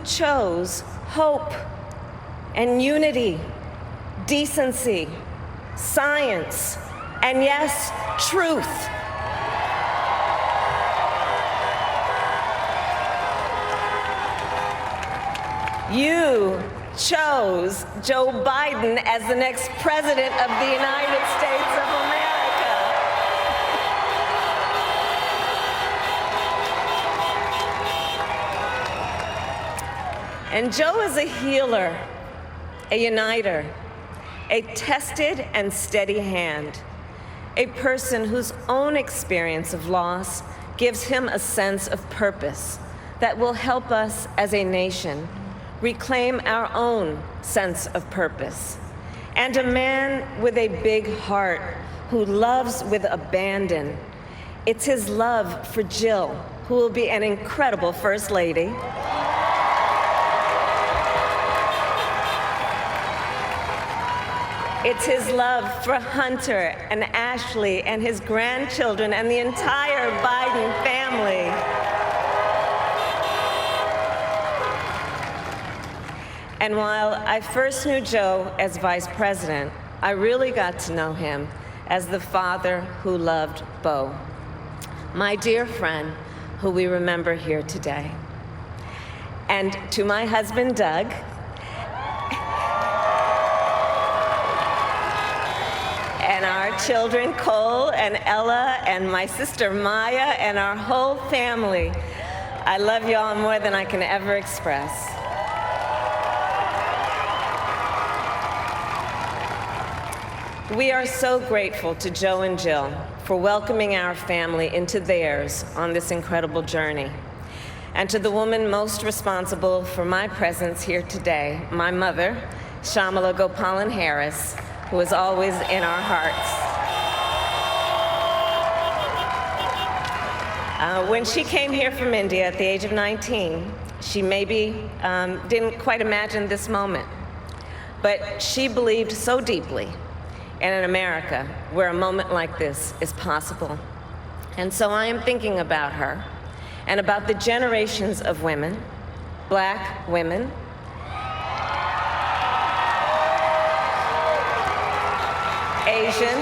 chose hope and unity, decency, science, and yes, truth. You chose Joe Biden as the next president of the United States of America. And Joe is a healer, a uniter, a tested and steady hand, a person whose own experience of loss gives him a sense of purpose that will help us as a nation reclaim our own sense of purpose, and a man with a big heart who loves with abandon. It's his love for Jill, who will be an incredible First Lady. It's his love for Hunter and Ashley and his grandchildren and the entire Biden family. And while I first knew Joe as vice president, I really got to know him as the father who loved Bo, my dear friend who we remember here today. And to my husband, Doug, and our children, Cole and Ella, and my sister, Maya, and our whole family, I love you all more than I can ever express. We are so grateful to Joe and Jill for welcoming our family into theirs on this incredible journey. And to the woman most responsible for my presence here today, my mother, Kamala Harris, who is always in our hearts. When she came here from India at the age of 19, she maybe didn't quite imagine this moment, but she believed so deeply in an America where a moment like this is possible. And so I am thinking about her and about the generations of women, Black women, Asian,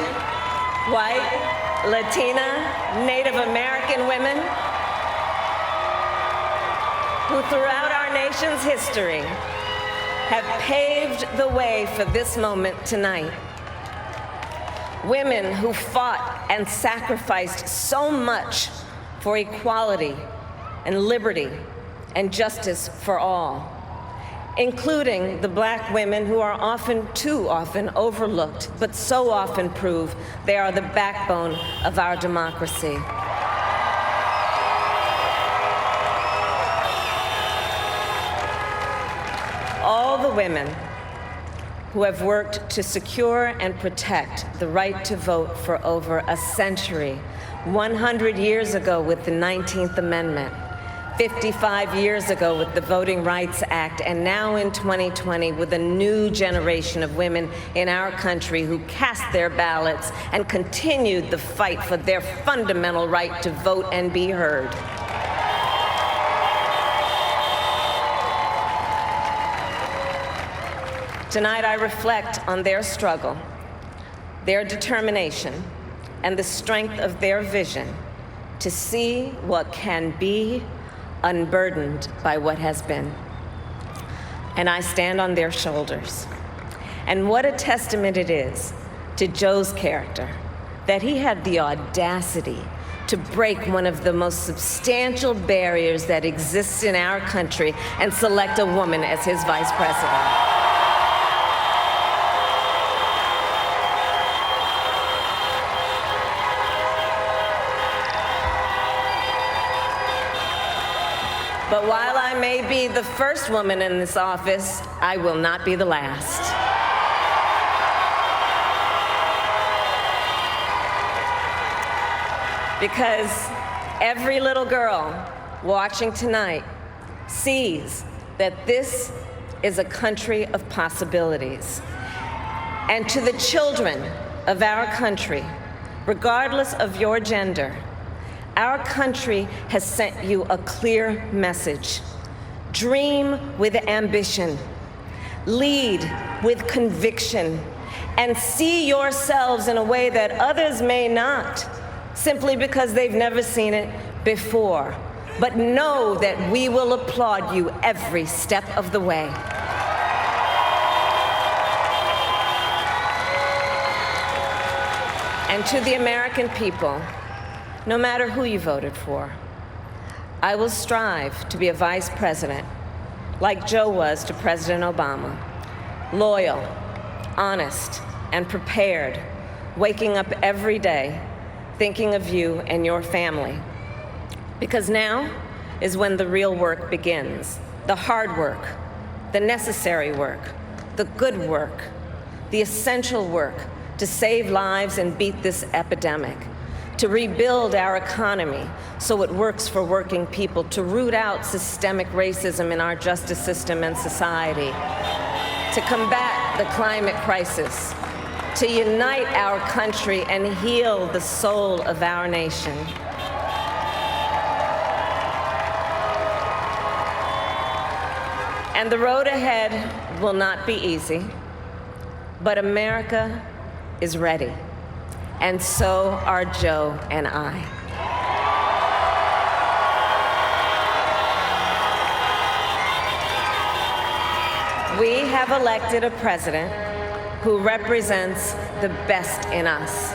white, Latina, Native American women who throughout our nation's history have paved the way for this moment tonight. Women who fought and sacrificed so much for equality and liberty and justice for all, including the Black women who are often, too often, overlooked, but so often prove they are the backbone of our democracy. All the women who have worked to secure and protect the right to vote for over a century, 100 years ago with the 19th Amendment, 55 years ago with the Voting Rights Act, and now in 2020 with a new generation of women in our country who cast their ballots and continued the fight for their fundamental right to vote and be heard. Tonight, I reflect on their struggle, their determination, and the strength of their vision to see what can be unburdened by what has been. And I stand on their shoulders. And what a testament it is to Joe's character that he had the audacity to break one of the most substantial barriers that exists in our country and select a woman as his vice president. But while I may be the first woman in this office, I will not be the last. Because every little girl watching tonight sees that this is a country of possibilities. And to the children of our country, regardless of your gender, our country has sent you a clear message. dream with ambition, lead with conviction, and see yourselves in a way that others may not, simply because they've never seen it before. But know that we will applaud you every step of the way. And to the American people, no matter who you voted for, I will strive to be a vice president, like Joe was to President Obama, loyal, honest, and prepared, waking up every day thinking of you and your family. Because now is when the real work begins, the hard work, the necessary work, the good work, the essential work to save lives and beat this epidemic, to rebuild our economy so it works for working people, to root out systemic racism in our justice system and society, to combat the climate crisis, to unite our country and heal the soul of our nation. And the road ahead will not be easy, but America is ready, and so are Joe and I. We have elected a president who represents the best in us,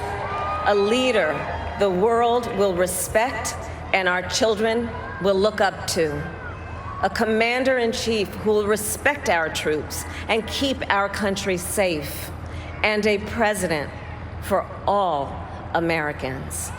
a leader the world will respect and our children will look up to, a commander-in-chief who will respect our troops and keep our country safe, and a president for all Americans.